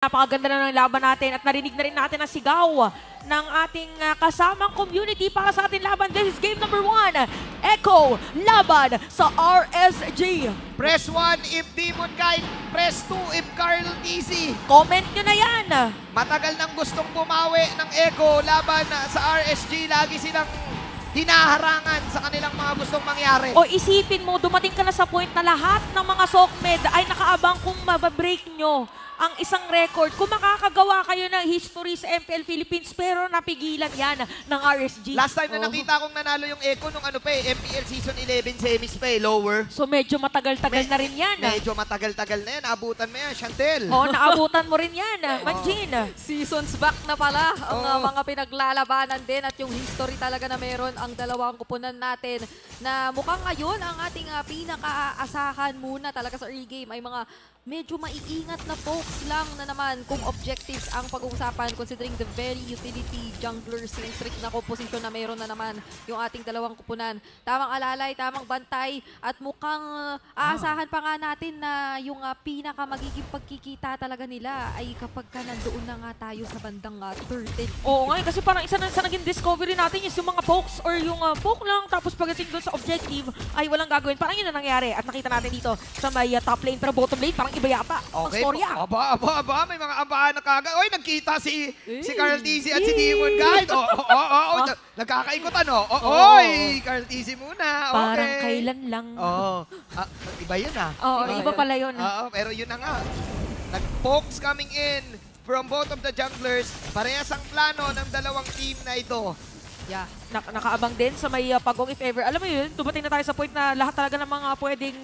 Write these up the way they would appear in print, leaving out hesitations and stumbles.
Napakaganda na ng laban natin at narinig na rin natin ang sigaw ng ating kasamang community para sa ating laban. This is game number 1. Echo laban sa RSG. Press 1 if Demon Kite, press 2 if Carl TC. Comment nyo na yan. Matagal nang gustong bumawi ng Echo laban sa RSG. Lagi silang hinaharangan sa kanilang mga gustong mangyari. O isipin mo, dumating ka na sa point na lahat ng mga Sokmed ay nakaabang kung mababreak nyo ang isang record. Kung makakagawa kayo ng history sa MPL Philippines, pero napigilan yan ng RSG. Last time na nakita kong nanalo yung Echo nung MPL Season 11 semis pa lower. So medyo matagal-tagal na rin yan. Medyo matagal-tagal na yan. Naabutan mo yan, Chantel. Oo, naabutan mo rin yan, Manjin. Seasons back na pala ang mga pinaglalabanan din at yung history talaga na meron ang dalawang kupunan natin na mukhang ngayon ang ating pinaka-aasahan muna talaga sa early game ay mga medyo maiingat na folks lang na naman kung objectives ang pag-uusapan considering the very utility jungler-centric na composition na meron na naman yung ating dalawang kupunan. Tamang alalay, tamang bantay at mukhang aasahan pa nga natin na yung pinaka magiging pagkikita talaga nila ay kapag ka nandoon na nga tayo sa bandang turtle. Oo nga, kasi parang isa sa naging discovery natin is yung mga pokes or yung poke lang tapos pagdating doon sa objective ay walang gagawin. Parang yun na nangyari at nakita natin dito sa may top lane pero bottom lane parang iba yata ang storya. Aba, may mga abahan na kagad. Oy, nagkita si Carl TC at si Demon Kite. Nagkakaikutan, Oy, Carl TC muna. Parang kailan lang. Iba yun Iba pala yun. Pero yun na nga. Nag-pokes coming in from both of the junglers. Parehas ang plano ng dalawang team na ito. Yeah. Nakaabang din sa may pagong if ever. Alam mo yun, dumating na tayo sa point na lahat talaga ng mga pwedeng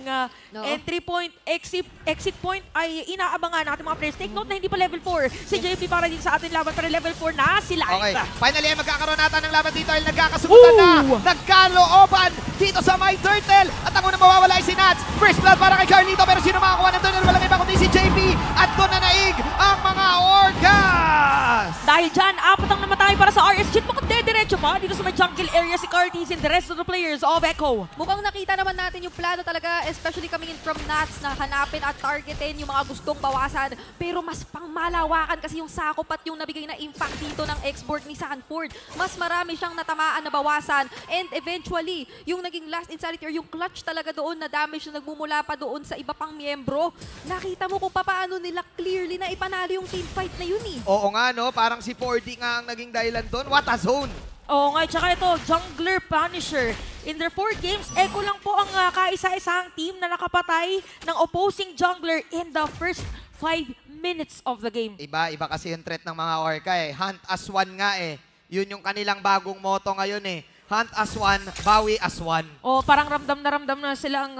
entry point, exit point ay inaabangan natin mga players. Take note na hindi pa level 4 si JP para din sa ating laban, pero level 4 na sila. Okay, finally magkakaroon natin ng laban dito dahil nagkakasubukan na. Nagkalooban dito sa my turtle. At ang unang mawawala ay si Nats. First blood para kay Carlito, pero sino makakuha ng turtle? Walang iba kundi si JP. At doon na naig ang mga Orcas. Dahil dyan, 4 ang namatay para sa RSG. Mukhang dediretso pa dito sa may jungle area si Cartis and the rest of the players of Echo. Mukhang nakita naman natin yung plano talaga, especially coming in from Nats na hanapin at targetin yung mga gustong bawasan. Pero mas pangmalawakan kasi yung sakop at yung nabigay na impact dito ng export ni Sanford. Mas marami siyang natamaan na bawasan. And eventually, yung naging last insanity or yung clutch talaga doon na damage na nagmumula pa doon sa iba pang miyembro. Nakita mo kung paano nila clearly na ipanalo yung teamfight na yun eh. Oo nga no, parang si 4D nga ang naging dahilan doon. What a zone! Oo nga, tsaka ito, Jungler Punisher. In their 4 games, Echo lang po ang kaisa-isang team na nakapatay ng opposing jungler in the first 5 minutes of the game. Iba kasi yung threat ng mga Orca eh. Hunt as one nga eh. Yun yung kanilang bagong motto ngayon eh. Hunt as one, bawi as one. O parang ramdam na silang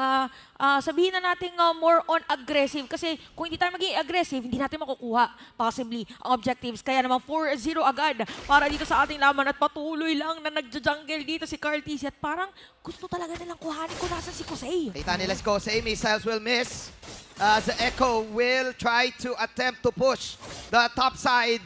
sabihin na natin more on aggressive. Kasi kung hindi tayo maging aggressive, hindi natin makukuha possibly ang objectives. Kaya naman 4-0 agad para dito sa ating laban at patuloy lang na nagja-jungle dito si Carl TC at parang gusto talaga nilang kuhanin kung nasan si Kosei. Kita nila si Kosei, missiles will miss. The Echo will try to attempt to push the top side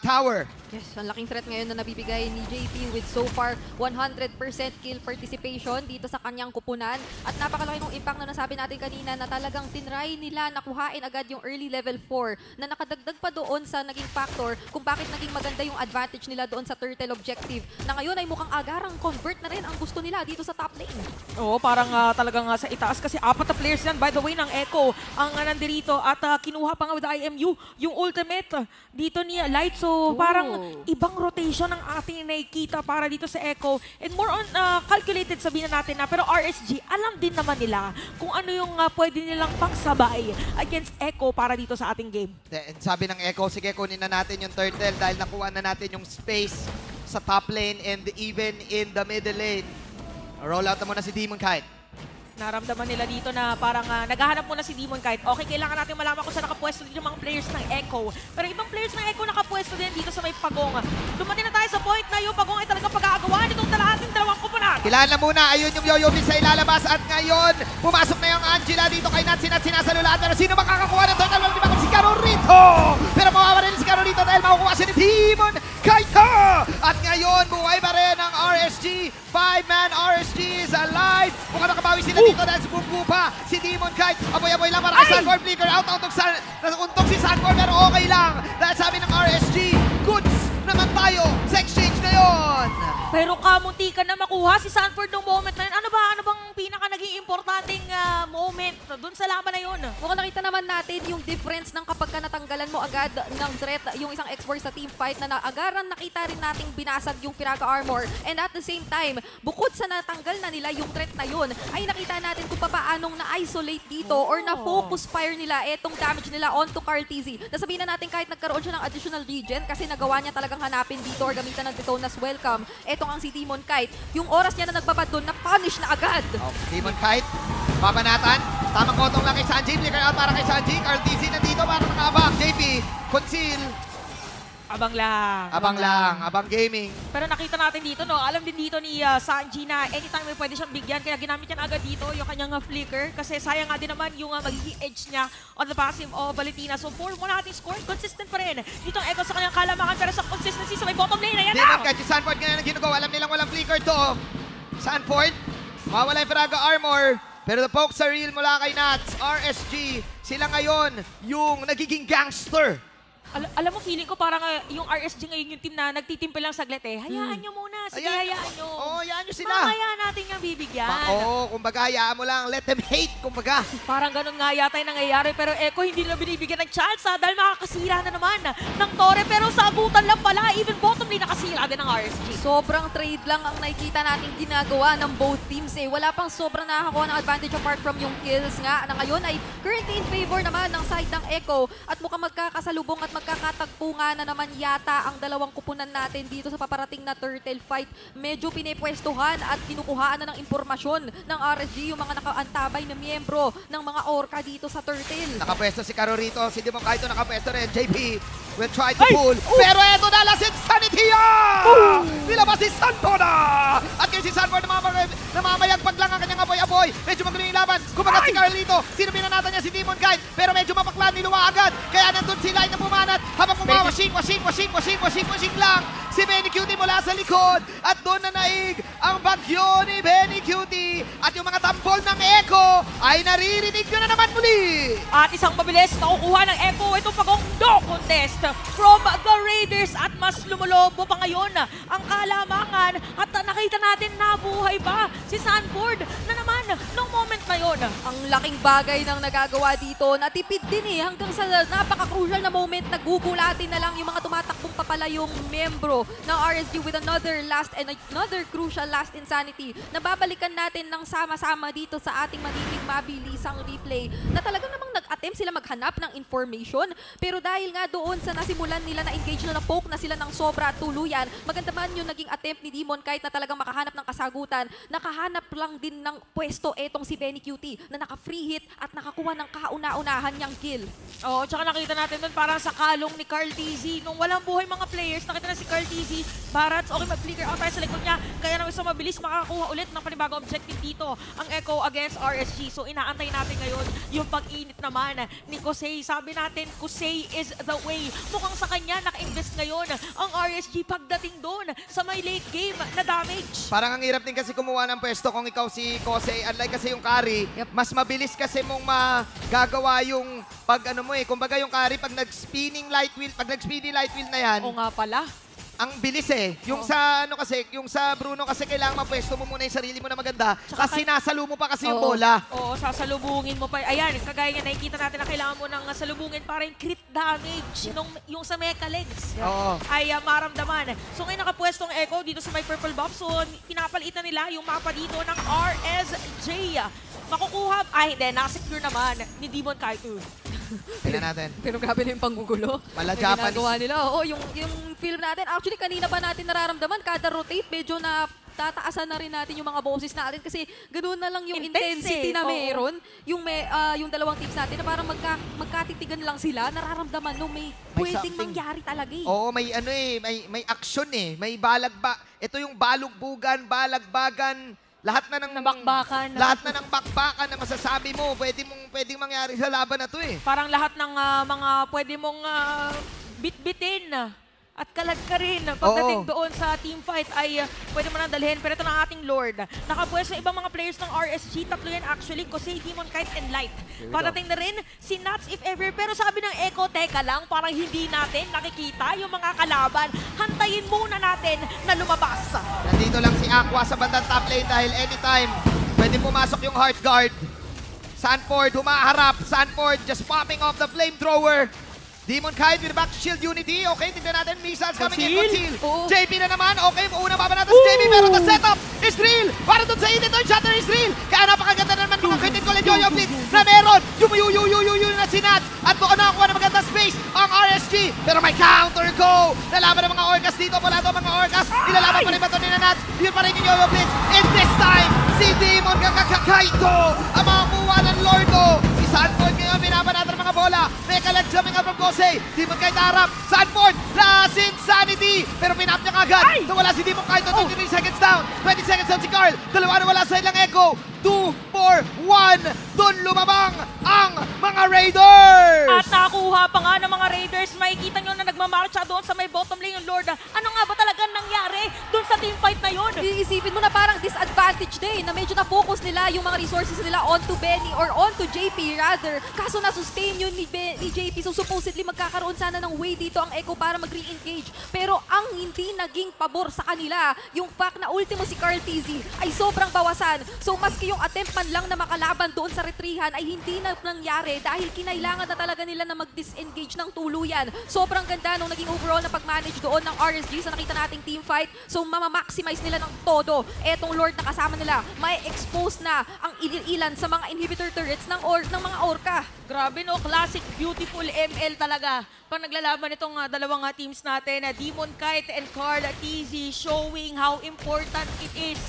tower. Yes, ang laking threat ngayon na nabibigay ni JP with so far 100% kill participation dito sa kanyang kupunan. At napakalaki ng impact na nasabi natin kanina na talagang tinry nila nakuhain agad yung early level 4 na nakadagdag pa doon sa naging factor kung bakit naging maganda yung advantage nila doon sa turtle objective. Na ngayon ay mukhang agarang convert na rin ang gusto nila dito sa top lane. Oo, parang talagang sa itaas kasi 4 na players yan by the way ng Echo ang nandirito at kinuha pa nga with IMU yung ultimate dito ni Light. So parang ibang rotation ang ating nakikita para dito sa Echo. And more on calculated sabihin na natin na. Pero RSG, alam din naman nila kung ano yung pwede nilang pangsabay against Echo para dito sa ating game. And sabi ng Echo, sige kunin na natin yung turtle dahil nakuha na natin yung space sa top lane and even in the middle lane. Roll out na muna si Demon Kite. Naramdaman nila dito na parang naghahanap muna si Demon Kite. Okay, kailangan natin malaman kung saan nakapwesto din yung mga players ng Echo. Pero ibang players ng Echo nakapwesto din dito sa may Pagong. Dumating na tayo sa point na yung Pagong ay talagang pag-aagawa nitong ating dalawang kupunan. Kailangan na muna, ayun yung Yoyo Blitz sa ilalabas at ngayon, pumasok na yung Angela dito kay Nats. Sinasalulaan. Pero sino makakakuha ng total? Walang diba si Carolito! Pero mawawa rin si Carolito dahil makukuha si Demon Kite! At ngayon, buhay pa rin ang RSG. 5-man RSG is alive. Mukhang nakabawi sila dito dahil bumbu pa si Demon Kite. Aboy-aboy lang para kay Sanford. Flicker out. Nauntog si Sanford. pero okay lang. Dahil sabi ng RSG, goods naman tayo sa exchange na yon. Pero kamunti ka na makuha si Sanford nung moment na yun. Ano bang pinaka naging importanteng moment dun sa laban na yun? Mukhang nakita naman natin yung difference ng kapag ka natanggalan mo agad ng threat yung isang expert sa team fight na agaran nakita rin nating binasag yung Firaga Armor. And at the same time, bukod sa natanggal na nila yung threat na yun, ay nakita natin kung paanong na-isolate dito or na-focus fire nila etong damage nila onto Carl TZ. Nasabihin na natin kahit nagkaroon siya ng additional regen kasi nagawa niya talagang hanapin dito or gamitan ng Detona's Welcome. Etong ang si Demon Kite. Yung oras niya na nagbabad doon, na-punish na agad. Demon Kite, babanatan. Tamang kotong lang kay Sanji. Flicker out para kay Sanji. Carl TZ nandito para nakabang. JP, conceal. Abang lang. Abang lang. Abang gaming. Pero nakita natin dito, no, alam din dito ni Sanji na anytime may pwede siyang bigyan. Kaya ginamit niya agad dito yung kanyang flicker. Kasi sayang nga din naman yung magiging edge niya on the passive of Valentina. So 4 muna natin score, consistent pa rin. Dito ang Echo sa kanyang kalamakan pero sa consistency sa may bottom lane. Ayan Demon na! Kite, si Sanford ngayon ang ginagawa. Alam nilang walang flicker to. Sanford, mawala yung Firaga Armor. Pero the pokes are real mula kay Nats. RSG, sila ngayon yung nagiging gangster. Alam mo, feeling ko parang yung RSG ngayon yung team na nagtitimpel lang saglit eh. Hayaan nyo muna. Sige, hayaan nyo. Oo, hayaan nyo sila. Mamaya natin yung bibigyan. Oo, kumbaga, hayaan mo lang. Let them hate, kumbaga. Parang ganun nga yata yung nangyayari. Pero Echo hindi na binibigyan ng chance dahil makakasira na naman ng Torre. Pero sa abutan lang pala, even bottom lane nakasira din ng RSG. Sobrang trade lang ang nakikita natin ginagawa ng both teams eh. Wala pang sobrang nakakakuha ng advantage apart from yung kills nga na ngayon ay currently in favor naman ng side ng Echo at mukhang magkakasalubong at magkakatagpo nga na naman yata ang dalawang kupunan natin dito sa paparating na turtle fight. Medyo pinipwestuhan at kinukuhaan na ng impormasyon ng RSG yung mga nakaantabay na miyembro ng mga orca dito sa turtle. Nakapwesto si Caro rito. Si Demon Kite nakapwesto rin. JP will try to pull. Pero eto na, last insanity! Nilabas si Santona! At ngayon si Sanford namamayagpag lang ang kanyang aboy-aboy. Medyo magulo yung laban. Kumagat si Carlito. Sinubinanatan niya si Demon Kite. Pero medyo mapaklan, niluwa agad. Kaya nandun si Light na pumanat. Habang washing lang. Si Benny Cutie mula sa likod. At doon na naig ang bagyo ni Benny Cutie. At yung mga tambol ng Echo ay naririnig nyo na naman muli. At isang mabilis na kukuha ng Echo itong pagong-no contest from the Raiders. At mas lumulobo pa ngayon ang kalamangan. At nakita natin na buhay pa si Sanford na naman nung moment na yon. Ang laking bagay ng nagagawa dito. Natipid din eh hanggang sa napaka-crucial na moment na gugulatin na lang yung mga tumatakbong papalayong membro ng RSG with another last and another crucial last insanity. Nababalikan natin ng sama-sama dito sa ating magiging mabilisang replay na talagang namang nag-attempt sila maghanap ng information. Pero dahil nga doon sa nasimulan nila na engage na poke na sila ng sobra at tuluyan, maganda man yung naging attempt ni Demon Kite na talagang makahanap ng kasagutan. Nakahanap lang din ng pwesto etong si Benny Cutie na naka-free hit at nakakuha ng kauna-unahan niyang kill. Oo, tsaka nakita natin doon parang sa kalong ni Carl TZ. Nung walang buhay mga players, nakita na si Carl TZ. Barats, okay, mag-flicker out tayo sa likod niya. Kaya naman sa mabilis makakakuha ulit ng panibagong objective dito ang Echo against RSG. So inaantay natin ngayon yung pag-init naman ni Kosei. Sabi natin, Kosei is the way. Mukhang sa kanya naka-invest ngayon ang RSG pagdating doon sa may late game na damage. Parang ang hirap din kasi kumuha ng pwesto kung ikaw si Kosei. Unlike kasi yung carry, mas mabilis kasi mong magagawa yung pag ano mo eh. Kumbaga yung carry pag nag-spinning light wheel, pag nag-speedy light wheel na yan, Oo nga pala. ang bilis eh. Yung sa ano kasi, yung sa Bruno kasi kailangan mapwesto mo muna yung sarili mo na maganda. Tsaka Kasi nasalo mo pa kasi yung Oo. bola. Oo, sasalubungin mo pa. Ayan, kagaya nga nakikita natin na kailangan mo nang salubungin para yung crit damage nung, yung sa mecha legs Oo. ay maramdaman. So ngayon nakapwestong Echo dito sa may purple buff. So pinapalitan nila yung mapa dito ng RSJ. Makukuha, hindi, nakasecure naman ni Demon Kite. Tingnan natin. Pero grabe na yung panggugulo. Mala na Japanese. ginagawa nila. Oo, yung film natin, actually kanina pa natin nararamdaman, kada rotate, medyo na tataasan na rin natin yung mga boses natin kasi ganoon na lang yung Intense intensity eh. na Oo. meron. Yung dalawang teams natin na parang magkatitigan lang sila, nararamdaman no may pwedeng something. mangyari talaga eh. Oo, may ano eh, may action eh. May balagba. Ito yung balugbugan, balagbagan, lahat na ng Bakbakan. Lahat na ng bakbakan na masasabi mo, pwedeng mangyari sa laban na to eh. Parang lahat ng mga pwede mong bitbitin At kalag ka rin. Pagdating doon sa team fight ay pwede mo nang dalhin. Pero ito na ang ating Lord. Nakapwesto sa ibang mga players ng RSG. Tatlo yan actually. Kosei, Demon Kite, and Light. Pagdating na rin si Nuts if ever. Pero sabi ng Echo, teka lang, parang hindi natin nakikita yung mga kalaban. Hantayin muna natin na lumabas. Nandito lang si Aqua sa bandang top lane dahil anytime pwede pumasok yung Heart Guard. Sanford humaharap. Sanford just popping off the flamethrower. Demon Kite with back shield unity. Okay, tignan natin. Missiles coming in. Conceal. JP na naman. Okay, una pa natin si JP. Pero the setup is real. Para dun sa init. Yung shatter is real. Kaya napakaganda na naman mga critical and Yo-Yo Blitz na meron. Yuyu na si Nats. At doon nakakuha ng maganda space ang RSG. Pero may counter go. Nalaban ng mga Orcas dito. Wala daw mga Orcas. Nilalaban pa rin ba ito ni Nats? Yun pa rin yung Yo-Yo Blitz. And this time, si Demon Kakakaito ang makakuha ng Lordo. Si Sanford ngayon binabanatan ng mga bola. May kalag jumping up from Kosei. Demon Kite harap. Sanford, last insanity. Pero pinap niya kagad. Nawala si Demon Kite. 23 seconds down. 20 seconds down si Carl. Dalawa na wala sa ilang Echo. 2, 4, 1. Doon lumabang ang mga Raiders. At nakuha pa nga ng mga Raiders. Makikita nyo na nagmamarcha doon sa may bottom lane yung Lord. Ano nga ba talaga nangyari doon sa teamfight na yun? Iisipin mo na parang disadvantage day na medyo na-focus nila yung mga resources nila onto Benny or onto JP rather. Kaso na-sustain yun ni JP. So supposedly magkakaroon sana ng way dito ang Echo para mag-re-engage. Pero ang hindi naging pabor sa kanila, yung fact na ultimo si Carl TZ ay sobrang bawasan. So maski yung attempt man lang na makalaban doon sa retrihan ay hindi na nangyari dahil kinailangan na talaga nila na mag-disengage ng tuluyan. Sobrang ganda nung naging overall na pag-manage doon ng RSG sa nakita nating teamfight. So mamamaximize nila ng todo. Etong Lord na kasama nila, may expose na ang ilan sa mga inhibitor turrets ng mga Orca. Grabe no, classic beautiful ML talaga. Pag naglalaban itong dalawang teams natin, Demon Kite and Carl TZ showing how important it is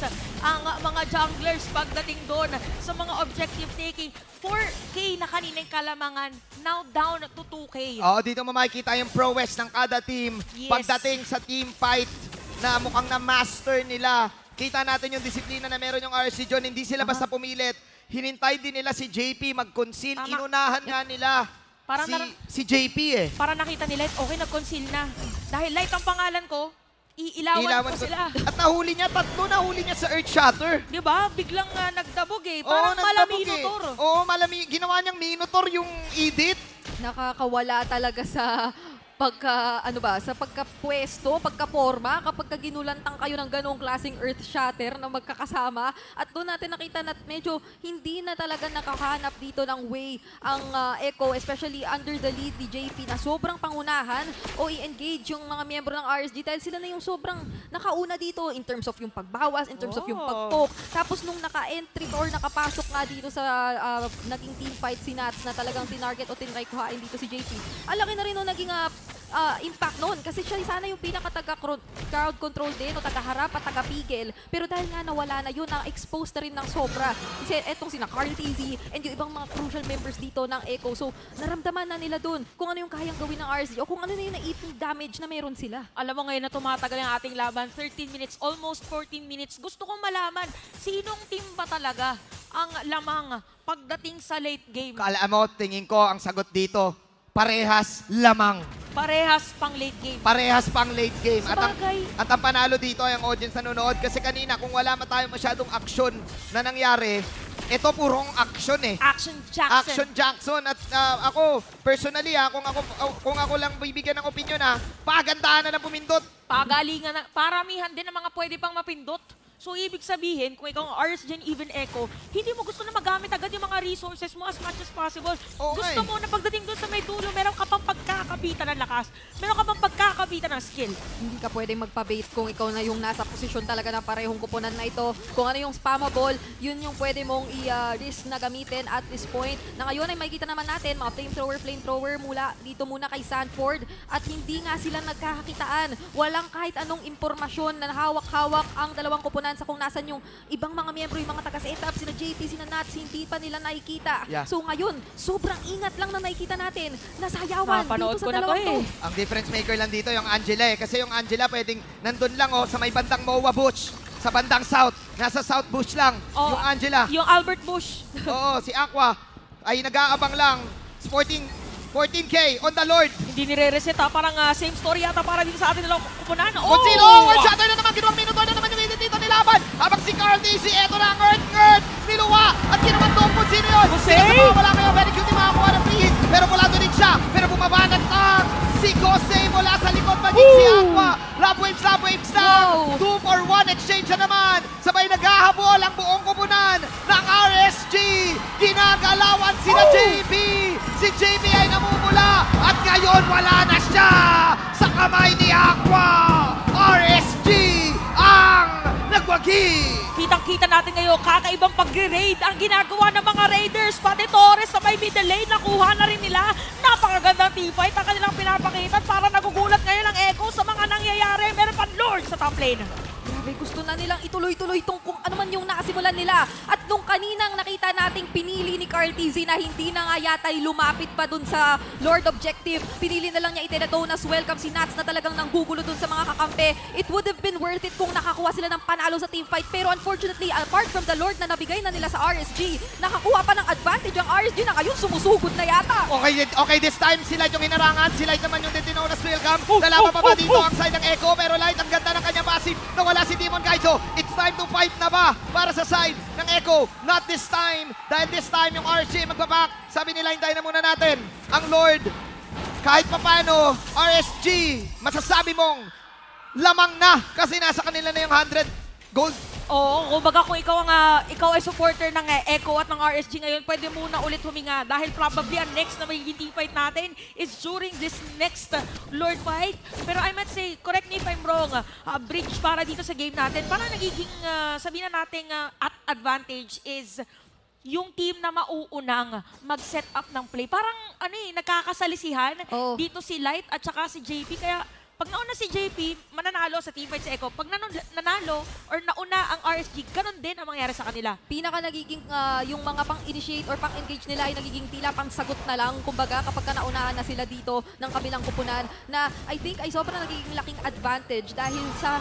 ang mga junglers pagdating doon sa mga objective taking. 4K na kaninang kalamangan, now down to 2K. Oo, dito mo makikita yung prowess ng kada team. Yes. Pagdating sa team fight na mukhang na-master nila. Kita natin yung disiplina na meron yung RSG John. Hindi sila basta pumilit. Hinintay din nila si JP mag-conceal. Tama. Inunahan nga nila Parang si JP eh. Para nakita nila, okay, nag-conceal na. Dahil Light ang pangalan ko, iilawan ko sila. At nahuli niya, tatlo nahuli niya sa Earth Shatter. Di ba? Biglang nagdabog eh. Oo, Parang nagdabog Malaminotor. Oo, ginawa niyang Minotaur yung edit. Nakakawala talaga sa sa pagkapwesto, pagkaporma, kapag ginulantang kayo ng ganong klaseng Earth Shatter na magkakasama. At doon natin nakita na medyo hindi na talaga nakakahanap dito ng way ang Echo, especially under the lead ni JP na sobrang pangunahan o i-engage yung mga miyembro ng RSG dahil sila na yung sobrang nakauna dito in terms of yung pagbawas, in terms of yung pag-poke. Tapos nung naka-entry or nakapasok nga dito sa naging team fight si Nats na talagang tinarget o tinry kuhain dito si JP. Ang laki na rin nung naging impact noon kasi siya sana yung pinaka-crowd control din o taga-harap at taga-pigil. Pero dahil nga nawala na yun, na-expose na rin ng sobra. Kasi etong sina Carl TZ and yung ibang mga crucial members dito ng Echo. So naramdaman na nila dun kung ano yung kayang gawin ng RSG o kung ano na yung naipong damage na meron sila. Alam mo ngayon na tumatagal ang ating laban, 13 minutes, almost 14 minutes. Gusto kong malaman, sinong team ba talaga ang lamang pagdating sa late game? Alam mo, tingin ko ang sagot dito, parehas lamang. Parehas pang late game. Parehas pang late game. Sabagay. At ang panalo dito ay ang audience nanonood. Kasi kanina, kung wala man tayo masyadong action na nangyari, ito purong action eh. Action Jackson. Action Jackson. At ako, personally kung ako lang bibigyan ng opinion pagandahan na ng pumindot. Pagalingan na, paramihan din ang mga pwede pang mapindot. So, ibig sabihin, kung ikaw ang RSG even Echo, hindi mo gusto na magamit agad yung mga resources mo as much as possible. Okay. Gusto mo na pagdating doon sa may dulo, meron ka pang pagkakabitan ng lakas, meron ka pang pagkakabitan ng skill. Hindi ka pwedeng magpa-bait kung ikaw na yung nasa posisyon talaga ng parehong kupunan na ito. Kung ano yung spammable, yun yung pwede mong i-risk na gamitin at this point. Na ngayon ay makikita naman natin, mga flamethrower mula dito muna kay Sanford. At hindi nga sila nagkakakitaan. Walang kahit anong impormasyon na hawak-hawak ang dalawang kupunan sa kung nasan yung ibang mga miyembro, yung mga taga-setup, sina JP, sina Nats, hindi pa nila nakikita. Yeah. So ngayon, sobrang ingat lang na nakikita natin. Nasayawan Napanood dito ko sa na dalawang to to. Ang difference maker lang dito yung Angela eh. Kasi yung Angela pwedeng nandun lang sa may bandang MOA Bush. Sa bandang south. Nasa south bush lang. Oh, yung Angela. Yung Albert Bush. Oo, si Aqua ay nag-aabang lang. Sporting 14K on the Lord. Hindi nire-reset ha. Parang same story yata para dito sa atin nilang kupunan. Kung sino, one shatter na naman, ginawang minuto na naman yung edit dito nilaban. Habang si Carl Daisy, eto na ang Earth, niluwa, at kinamandong kung sino yun. Jose? Wala kayo, very cute yung makakuha ng free hit. Pero pulado din siya, pero bumabanat ang si Jose mula sa likod, maging si Aqua. Love waves na. Wow. 2 for 1 exchange na naman. Sabay naghahabol ang buong kupunan ng RSG. Ginagalawan sila JP. Si JP ay namumula at ngayon wala na siya sa kamay ni Aqua. RSG ang nagwagi. Kitang-kita natin ngayon, kakaibang pagre-raid ang ginagawa ng mga Raiders. Pati Torres sa may middle lane, nakuha na rin nila. Napakagandang teamfight ang kanilang pinapakita at para nagugulat ngayon ang Echo sa mga nangyayari. Meron pa Lord sa top lane. Grabe, gusto na nilang ituloy-tuloy itong kung ano man yung nakasimulan nila. At nung kaninang nakita nating pinili ni Carl TZ na hindi na nga yata'y lumapit pa dun sa Lord Objective, pinili na lang niya itenadonus welcome si Nats na talagang nanggugulo dun sa mga kakampi. It would have been worth it kung nakakuha sila ng panalo sa teamfight. Pero unfortunately, apart from the Lord na nabigay na nila sa RSG, nakakuha pa ng advantage ang RSG na ngayon sumusugod na yata. Okay, this time si Light yung hinarangan. Si Light naman yung tinonus welcome. Lalaban pa ba dito ang side ng Echo? Pero Light, ang ganda ng kanyang passive. Nawala si Demon Kaizo. It's time to fight na ba para sa side ng Echo? Not this time. Dahil this time yung RSG magbaback. Sabi nila, hintayin na muna natin ang Lord. Kahit papano, RSG, masasabi mong lamang na kasi nasa kanila na yung 100 gold. Oo, kumbaga kung ikaw ay supporter ng Echo at ng RSG ngayon, pwede muna ulit huminga dahil probably ang next na magiging teamfight natin is during this next Lord fight. Pero I might say, correct me if I'm wrong, bridge para dito sa game natin, parang nagiging, sabihin na natin, at advantage is yung team na mauunang mag-set up ng play. Parang nagkakasalisihan dito si Light at saka si JP, kaya pag nauna si JP, mananalo sa teamfight sa Echo. Pag nanalo or nauna ang RSG, ganun din ang mangyari sa kanila. Pinaka nagiging yung mga pang-initiate or pang-engage nila ay nagiging tila pang-sagot na lang. Kumbaga, kapag naunahan na sila dito ng kabilang kupunan na I think ay sobrang nagiging laking advantage dahil sa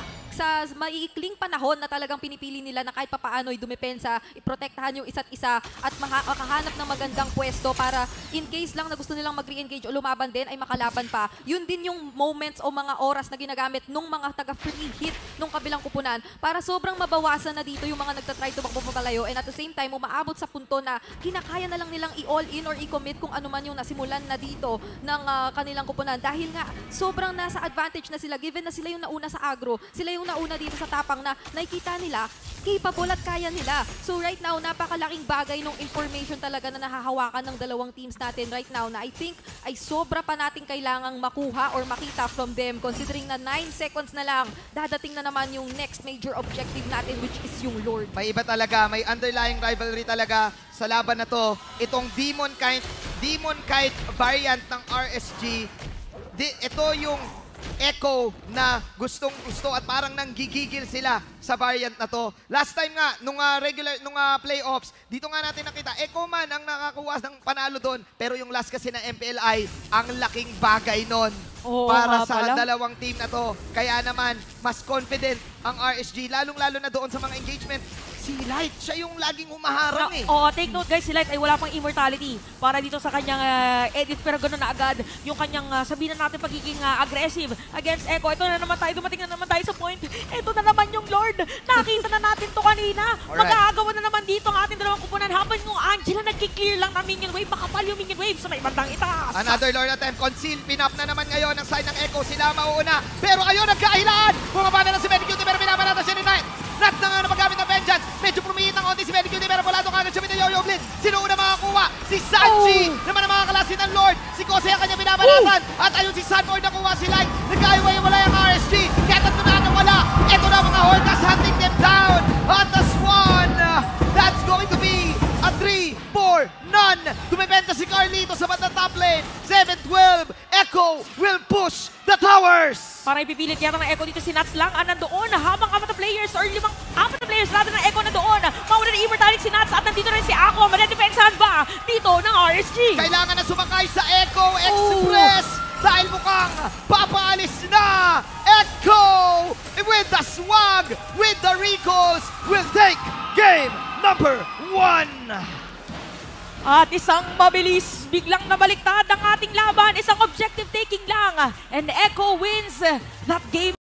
maiikling panahon na talagang pinipili nila na kahit papaano'y dumepensa, iprotektahan yung isa't isa at makahanap ng magandang pwesto para in case lang na gusto nilang mag-re-engage o lumaban din ay makalaban pa. Yun din yung moments o mga oras na ginagamit nung mga taga-free hit nung kabilang kupunan para sobrang mabawasan na dito yung mga nagtatry tumakbo papalayo and at the same time umaabot sa punto na kinakaya na lang nilang i-all in or i-commit kung ano man yung nasimulan na dito ng kanilang kupunan dahil nga sobrang nasa advantage na sila given na sila yung nauna sa agro, sila yung nauna dito sa tapang na nakikita nila, capable at kaya nila. So right now, napakalaking bagay nung information talaga na nahahawakan ng dalawang teams natin right now na I think ay sobra pa nating kailangang makuha or makita from them considering na 9 seconds na lang, dadating na naman yung next major objective natin which is yung Lord. May iba talaga, may underlying rivalry talaga sa laban na to. Itong Demon Kite variant ng RSG, ito yung Echo na gustong-gusto at parang nanggigigil sila sa variant na to. Last time nga, nung playoffs, dito nga natin nakita, Echo man ang nakakuha ng panalo doon. Pero yung last kasi na MPLI, ang laking bagay nun para sa dalawang team na to. Kaya naman, mas confident ang RSG, lalong-lalo na doon sa mga engagement. Si Light, siya yung laging humaharang Take note guys, si Light ay wala pang immortality para dito sa kanyang edit pero ganoon na agad yung kanyang sabihin na natin pagiging aggressive against Echo. Ito na naman tayo, dumating na naman tayo sa point. Ito na naman yung Lord. Nakita na natin to kanina. Mag-aagawa na naman dito ang ating dalawang kupunan habang yung Angela nagki-clear lang ng minion wave. Makapal yung minion wave sa may bandang itaas. Another Lord attempt. Conceal. Pinap na naman ngayon ang side ng Echo. Sila mauuna. Pero ayun, nagkahilaan. Bumaba na lang si Medicuty pero binabanata siya ni Knight. Nats na nga na magamit ng vengeance. Medyo pumihit ng konti si Medicuty pero wala doon kagad siya with the Yo-Yo Blitz. Sino una makakuha? Si Sanji naman ang makakalasin ng Lord. Si Kose ang kanya binabanatan. At ayun si Sunboard nakuha si Light. Nagkaiway-wala yung RSG. Kaya tatlo na nawala. Ito na mga Hortas hunting them down. At the Swan. That's going to be a 3-4 none. Tumibenta si Carlito sa bandang top lane. 7-12. Echo will push the towers. Para ipipilit yata ng Echo dito si Nats lang nandoon habang apat na players or apat na players natin ng Echo nandoon. Mauna na immortality si Nats at nandito rin si Aqua. Manadepensahan ba dito ng RSG? Kailangan na sumakay sa Echo Express dahil mukhang papaalis na. Echo with the swag, with the recalls, will take game number 1. At isang mabilis, biglang nabaliktad ang ating laban. Isang objective taking lang. And Echo wins that game.